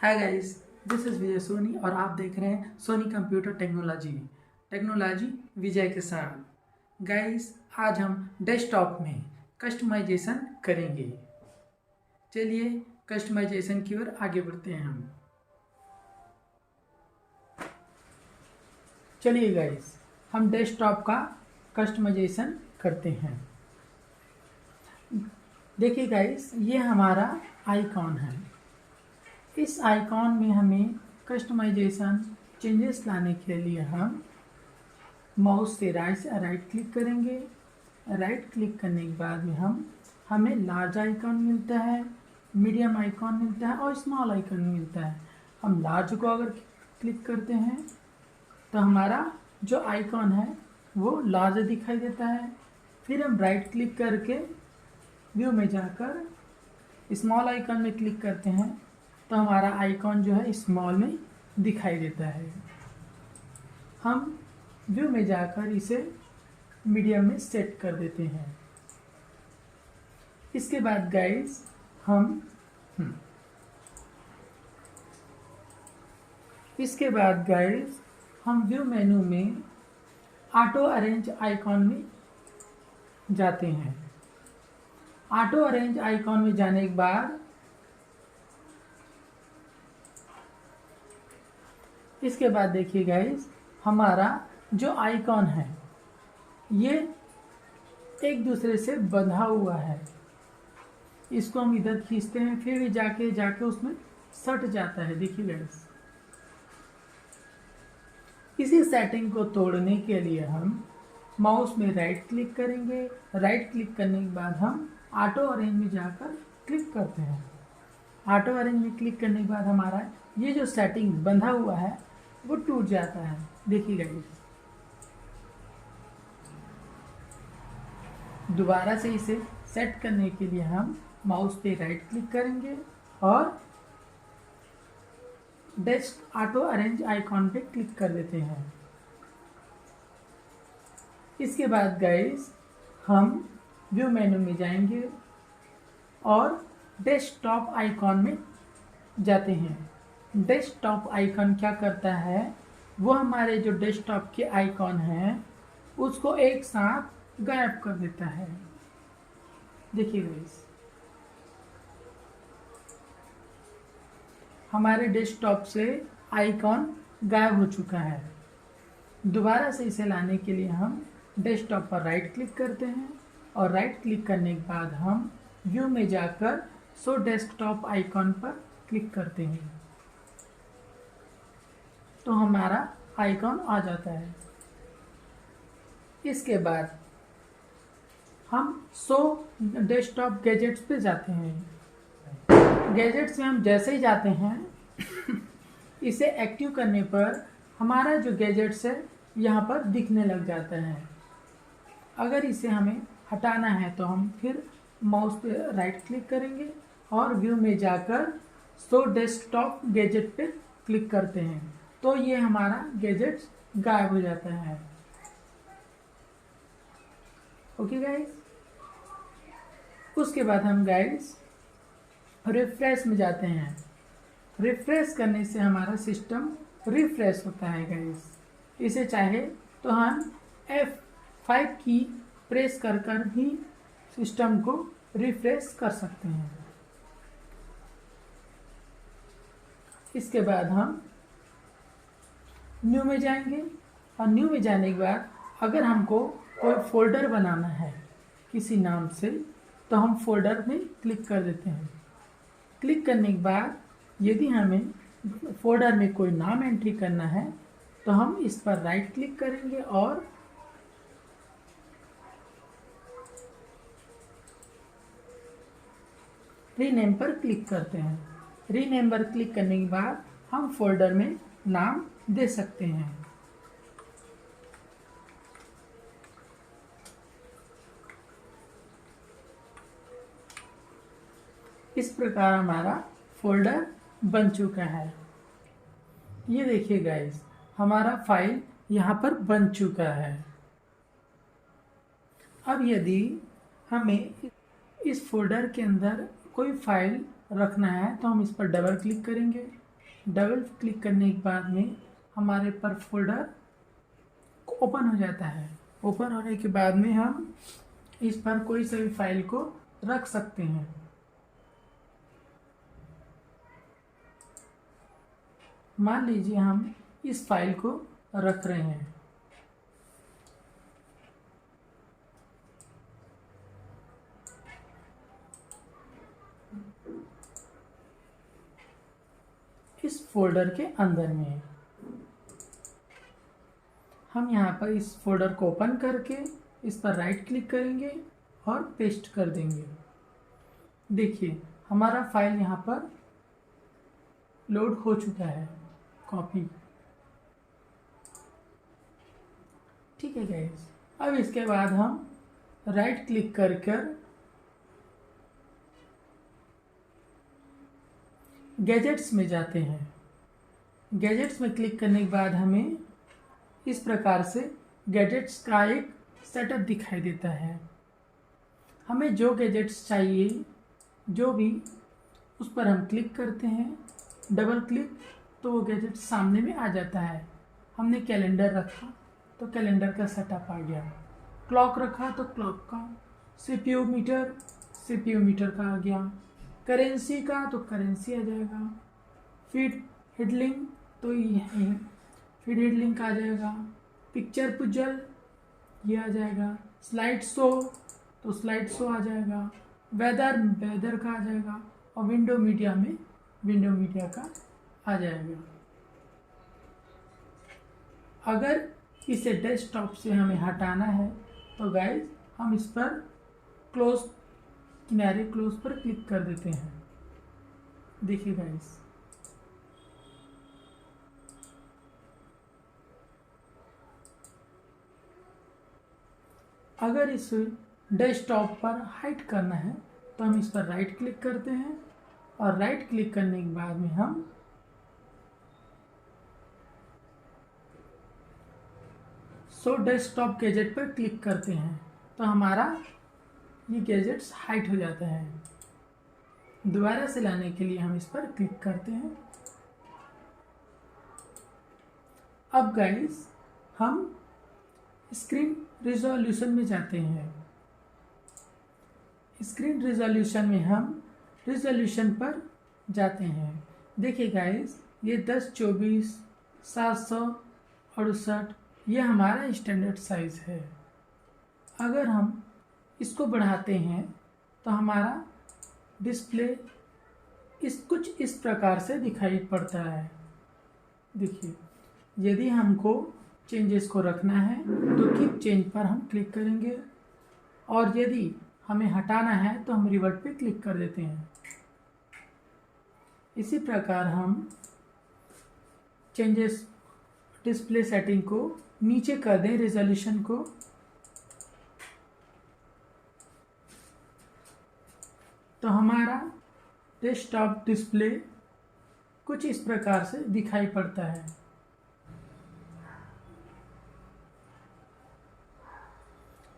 Hi guys, this is विजय सोनी और आप देख रहे हैं सोनी कंप्यूटर टेक्नोलॉजी विजय के साथ। गाइस, आज हम डेस्कटॉप में कस्टमाइजेशन करेंगे। चलिए कस्टमाइजेशन की ओर आगे बढ़ते हैं हम। चलिए गाइस, हम डेस्कटॉप का कस्टमाइजेशन करते हैं। देखिए गाइस, ये हमारा आइकॉन है। इस आइकॉन में हमें कस्टमाइजेशन चेंजेस लाने के लिए हम माउस से राइट क्लिक करेंगे। राइट क्लिक करने के बाद में हमें लार्ज आइकॉन मिलता है, मीडियम आइकॉन मिलता है और स्मॉल आइकॉन मिलता है। हम लार्ज को अगर क्लिक करते हैं तो हमारा जो आइकॉन है वो लार्ज दिखाई देता है। फिर हम राइट क्लिक करके व्यू में जाकर स्मॉल आइकॉन में क्लिक करते हैं तो हमारा आइकॉन जो है स्मॉल में दिखाई देता है। हम व्यू में जाकर इसे मीडियम में सेट कर देते हैं। इसके बाद गाइस हम व्यू मेनू में ऑटो अरेंज आइकॉन में जाते हैं। ऑटो अरेंज आइकॉन में जाने के बाद इसके बाद देखिए गाइस, हमारा जो आइकॉन है ये एक दूसरे से बंधा हुआ है। इसको हम इधर खींचते हैं, फिर जाके उसमें सट जाता है। देखिए गाइस, इसी सेटिंग को तोड़ने के लिए हम माउस में राइट क्लिक करेंगे। राइट क्लिक करने के बाद हम ऑटो अरेंज में जाकर क्लिक करते हैं। ऑटो अरेंज में क्लिक करने के बाद हमारा ये जो सेटिंग बंधा हुआ है वो टूट जाता है। देखिए गाइस, दोबारा से इसे सेट करने के लिए हम माउस पे राइट क्लिक करेंगे और डेस्क ऑटो अरेंज आइकॉन पे क्लिक कर देते हैं। इसके बाद गाइस, हम व्यू मेनू में जाएंगे और डेस्कटॉप आइकॉन में जाते हैं। डेस्कटॉप आइकॉन क्या करता है, वो हमारे जो डेस्कटॉप के आइकॉन हैं उसको एक साथ गायब कर देता है। देखिए गाइस, हमारे डेस्कटॉप से आइकॉन गायब हो चुका है। दोबारा से इसे लाने के लिए हम डेस्कटॉप पर राइट क्लिक करते हैं और राइट क्लिक करने के बाद हम व्यू में जाकर शो डेस्कटॉप आइकॉन पर क्लिक करते हैं तो हमारा आइकॉन आ जाता है। इसके बाद हम शो डेस्कटॉप गैजेट्स पे जाते हैं। गैजेट्स में हम जैसे ही जाते हैं इसे एक्टिव करने पर हमारा जो गैजेट्स है यहाँ पर दिखने लग जाता है। अगर इसे हमें हटाना है तो हम फिर माउस पे राइट क्लिक करेंगे और व्यू में जाकर शो डेस्कटॉप गैजेट पे क्लिक करते हैं तो ये हमारा गैजेट्स गायब हो जाता है। ओके गाइस, उसके बाद हम गाइस रिफ्रेश में जाते हैं। रिफ्रेश करने से हमारा सिस्टम रिफ्रेश होता है गाइस। इसे चाहे तो हम F5 की प्रेस कर भी सिस्टम को रिफ्रेश कर सकते हैं। इसके बाद हम न्यू में जाएंगे और न्यू में जाने के बाद अगर हमको कोई फोल्डर बनाना है किसी नाम से तो हम फोल्डर में क्लिक कर देते हैं। क्लिक करने के बाद यदि हमें फोल्डर में कोई नाम एंट्री करना है तो हम इस पर राइट क्लिक करेंगे और रीनेम पर क्लिक करते हैं। रीनेम पर क्लिक करने के बाद हम फोल्डर में नाम दे सकते हैं। इस प्रकार हमारा फोल्डर बन चुका है। ये देखिए गाइस, हमारा फाइल यहाँ पर बन चुका है। अब यदि हमें इस फोल्डर के अंदर कोई फाइल रखना है तो हम इस पर डबल क्लिक करेंगे डबल क्लिक करने के बाद में हमारे पर फोल्डर ओपन हो जाता है। ओपन होने के बाद में हम इस पर कोई सा भी फाइल को रख सकते हैं। मान लीजिए हम इस फाइल को रख रहे हैं। इस फोल्डर के अंदर में हम यहाँ पर इस फोल्डर को ओपन करके इस पर राइट क्लिक करेंगे और पेस्ट कर देंगे। देखिए हमारा फाइल यहाँ पर लोड हो चुका है, कॉपी। ठीक है गाइस, अब इसके बाद हम राइट क्लिक कर गैजेट्स में जाते हैं। गैजेट्स में क्लिक करने के बाद हमें इस प्रकार से गैजेट्स का एक सेटअप दिखाई देता है। हमें जो गैजेट्स चाहिए, जो भी, उस पर हम क्लिक करते हैं, डबल क्लिक, तो वो गैजेट सामने में आ जाता है। हमने कैलेंडर रखा तो कैलेंडर का सेटअप आ गया, क्लॉक रखा तो क्लॉक का, सीपीयू मीटर का आ गया, करेंसी का तो करेंसी आ जाएगा, फीड हेडलिंग तो ये फीड हेडलिंग का आ जाएगा, पिक्चर पुजल ये आ जाएगा, स्लाइड शो तो स्लाइड शो आ जाएगा, वेदर का आ जाएगा, और विंडो मीडिया का आ जाएगा। अगर इसे डेस्कटॉप से हमें हटाना है तो गाइस हम इस पर किनारे क्लोज पर क्लिक कर देते हैं। देखिए गाइस, अगर इस डेस्कटॉप पर हाइड करना है तो हम इस पर राइट क्लिक करते हैं, और राइट क्लिक करने के बाद में हम शो डेस्कटॉप गैजेट पर क्लिक करते हैं, तो हमारा ये गैजेट्स हाइड हो जाता है। दोबारा से लाने के लिए हम इस पर क्लिक करते हैं। अब गाइस हम स्क्रीन रिजोल्यूशन में जाते हैं। स्क्रीन रिजोल्यूशन में हम रिजोल्यूशन पर जाते हैं। देखिए गाइस, ये 1024 768 ये हमारा स्टैंडर्ड साइज है। अगर हम इसको बढ़ाते हैं तो हमारा डिस्प्ले कुछ इस प्रकार से दिखाई पड़ता है। देखिए, यदि हमको चेंजेस को रखना है तो कीप चेंज पर हम क्लिक करेंगे, और यदि हमें हटाना है तो हम रिवर्ट पे क्लिक कर देते हैं। इसी प्रकार हम चेंजेस डिस्प्ले सेटिंग को नीचे कर दें, रेजोल्यूशन को, तो हमारा डेस्कटॉप डिस्प्ले कुछ इस प्रकार से दिखाई पड़ता है।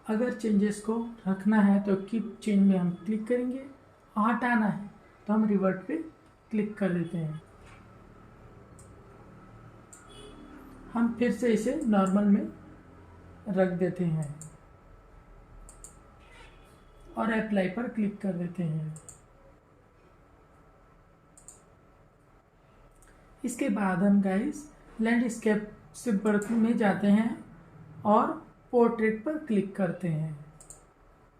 अगर चेंजेस को रखना है तो कीप चेंज में हम क्लिक करेंगे, और हटाना है तो हम रिवर्ट पे क्लिक कर देते हैं। हम फिर से इसे नॉर्मल में रख देते हैं और अप्लाई पर क्लिक कर देते हैं। इसके बाद हम गाइस लैंडस्केप सिंपल में जाते हैं और पोर्ट्रेट पर क्लिक करते हैं।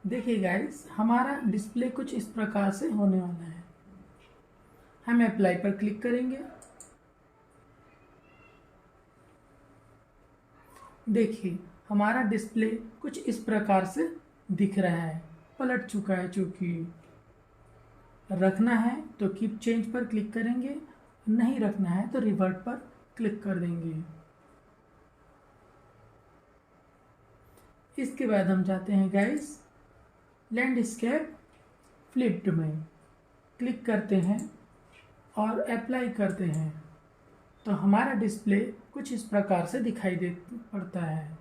देखिए गाइस, हमारा डिस्प्ले कुछ इस प्रकार से होने वाला है। हम अप्लाई पर क्लिक करेंगे। देखिए, हमारा डिस्प्ले कुछ इस प्रकार से दिख रहा है, पलट चुका है। चूंकि रखना है तो कीप चेंज पर क्लिक करेंगे, नहीं रखना है तो रिवर्ट पर क्लिक कर देंगे। इसके बाद हम जाते हैं गाइस लैंडस्केप फ्लिप्ड में, क्लिक करते हैं और अप्लाई करते हैं, तो हमारा डिस्प्ले कुछ इस प्रकार से दिखाई दे पड़ता है।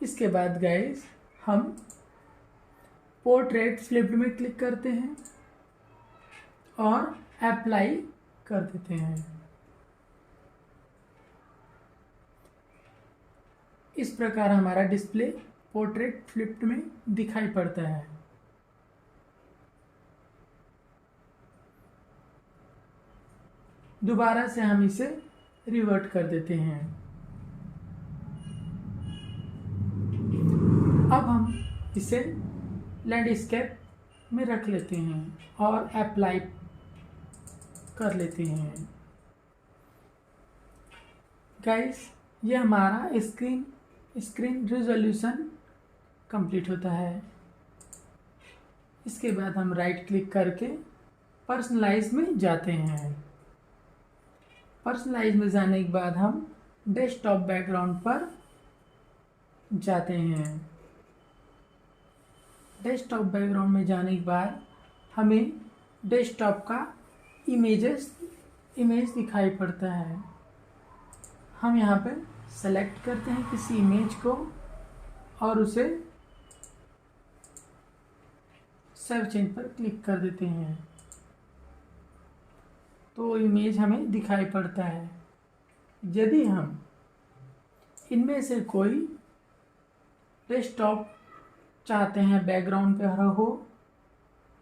इसके बाद गाइस हम पोर्ट्रेट फ्लिप्ड में क्लिक करते हैं और अप्लाई कर देते हैं। इस प्रकार हमारा डिस्प्ले पोर्ट्रेट फ्लिप्ड में दिखाई पड़ता है। दोबारा से हम इसे रिवर्ट कर देते हैं। अब हम इसे लैंडस्केप में रख लेते हैं और अप्लाई कर लेते हैं। गाइस ये हमारा स्क्रीन रिजोल्यूशन कंप्लीट होता है। इसके बाद हम राइट क्लिक करके पर्सनलाइज में जाते हैं। पर्सनलाइज में जाने के बाद हम डेस्कटॉप बैकग्राउंड पर जाते हैं। डेस्कटॉप बैकग्राउंड में जाने के बाद हमें डेस्कटॉप का इमेज दिखाई पड़ता है। हम यहाँ पे सेलेक्ट करते हैं किसी इमेज को और उसे सेव चेंज पर क्लिक कर देते हैं तो इमेज हमें दिखाई पड़ता है। यदि हम इनमें से कोई डेस्कटॉप चाहते हैं बैकग्राउंड पे हो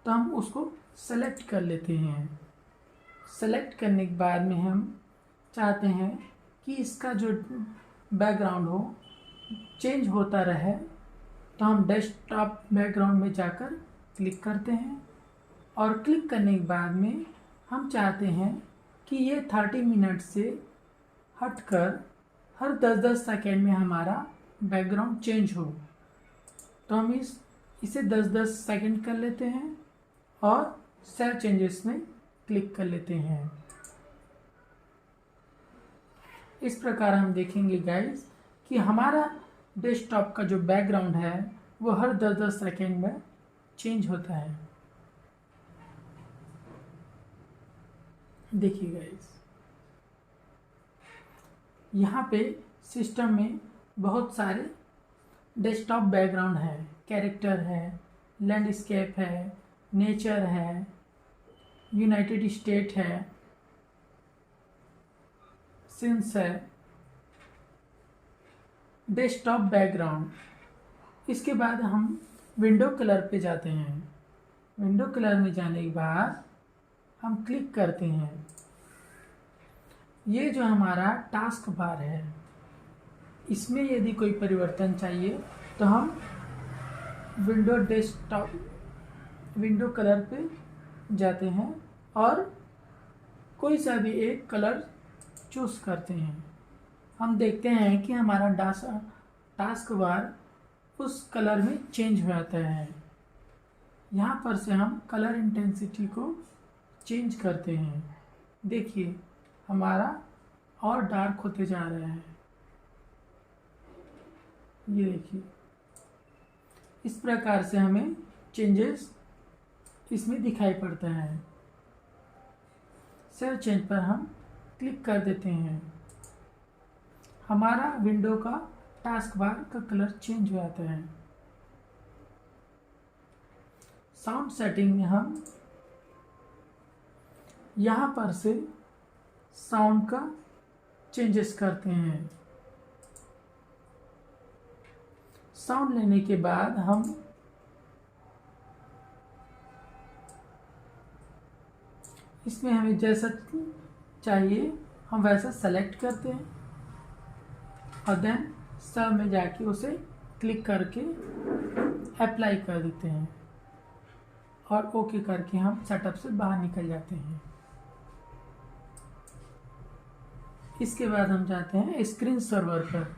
तो हम उसको सेलेक्ट कर लेते हैं। सेलेक्ट करने के बाद में हम चाहते हैं कि इसका जो बैकग्राउंड हो चेंज होता रहे तो हम डेस्कटॉप बैकग्राउंड में जाकर क्लिक करते हैं और क्लिक करने के बाद में हम चाहते हैं कि ये 30 मिनट से हटकर हर 10-10 सेकेंड में हमारा बैकग्राउंड चेंज हो। तो हम इसे 10-10 सेकेंड कर लेते हैं और सेव चेंजेस में क्लिक कर लेते हैं। इस प्रकार हम देखेंगे गाइस कि हमारा डेस्कटॉप का जो बैकग्राउंड है वो हर 10-10 सेकेंड में चेंज होता है। देखिए गाइस यहाँ पे सिस्टम में बहुत सारे डेस्कटॉप बैकग्राउंड है, कैरेक्टर है, लैंडस्केप है, नेचर है, यूनाइटेड स्टेट है, सीन्स है, डेस्कटॉप बैकग्राउंड। इसके बाद हम विंडो कलर पे जाते हैं। विंडो कलर में जाने के बाद हम क्लिक करते हैं। ये जो हमारा टास्क बार है इसमें यदि कोई परिवर्तन चाहिए तो हम विंडो कलर पे जाते हैं और कोई सा भी एक कलर चूज करते हैं। हम देखते हैं कि हमारा टास्क बार उस कलर में चेंज हो जाता है। यहाँ पर से हम कलर इंटेंसिटी को चेंज करते हैं। देखिए हमारा और डार्क होते जा रहा है। ये देखिए इस प्रकार से हमें चेंजेस इसमें दिखाई पड़ता है। सेव चेंज पर हम क्लिक कर देते हैं। हमारा विंडो का टास्क बार का कलर चेंज हो जाता है। साउंड सेटिंग में हम यहाँ पर से साउंड का चेंजेस करते हैं। साउंड लेने के बाद हम इसमें हमें जैसा चाहिए हम वैसा सेलेक्ट करते हैं और देन सब में जाके उसे क्लिक करके अप्लाई कर देते हैं और ओके करके हम सेटअप से बाहर निकल जाते हैं। इसके बाद हम जाते हैं स्क्रीन सर्वर पर।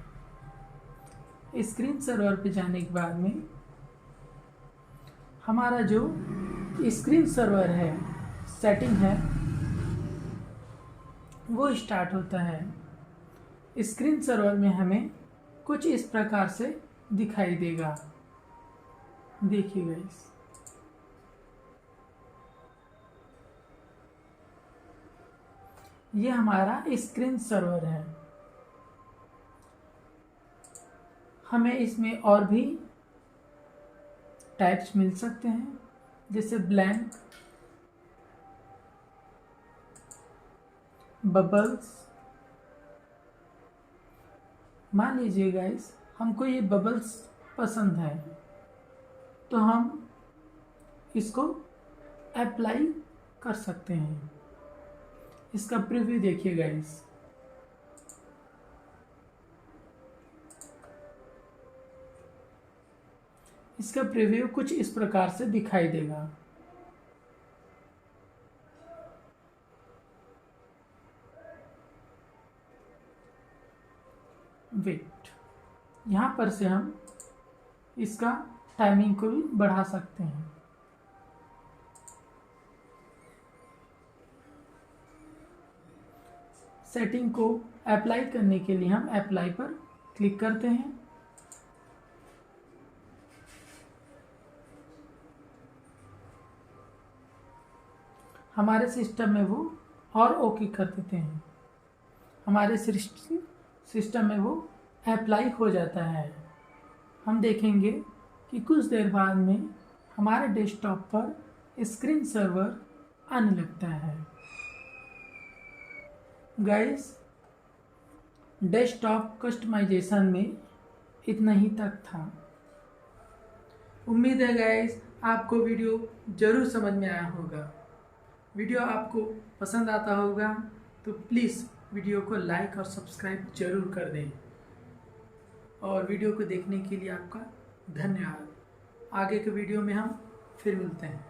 स्क्रीन सर्वर पे जाने के बाद में हमारा जो स्क्रीन सर्वर है सेटिंग है वो स्टार्ट होता है। स्क्रीन सर्वर में हमें कुछ इस प्रकार से दिखाई देगा। देखिए गाइस ये हमारा स्क्रीन सर्वर है। हमें इसमें और भी टाइप्स मिल सकते हैं, जैसे ब्लैंक, बबल्स। मान लीजिए गाइस हमको ये बबल्स पसंद है, तो हम इसको अप्लाई कर सकते हैं। इसका प्रीव्यू देखिए गाइस। इसका प्रीव्यू कुछ इस प्रकार से दिखाई देगा। वेट, यहाँ पर से हम इसका टाइमिंग को भी बढ़ा सकते हैं। सेटिंग को अप्लाई करने के लिए हम अप्लाई पर क्लिक करते हैं। हमारे सिस्टम में वो और ओके कर देते हैं। हमारे सिस्टम में वो अप्लाई हो जाता है। हम देखेंगे कि कुछ देर बाद में हमारे डेस्कटॉप पर स्क्रीन सर्वर आने लगता है। गाइस, डेस्कटॉप कस्टमाइजेशन में इतना ही तक था। उम्मीद है गाइस आपको वीडियो ज़रूर समझ में आया होगा। वीडियो आपको पसंद आता होगा तो प्लीज़ वीडियो को लाइक और सब्सक्राइब जरूर कर दें। और वीडियो को देखने के लिए आपका धन्यवाद। आगे के वीडियो में हम फिर मिलते हैं।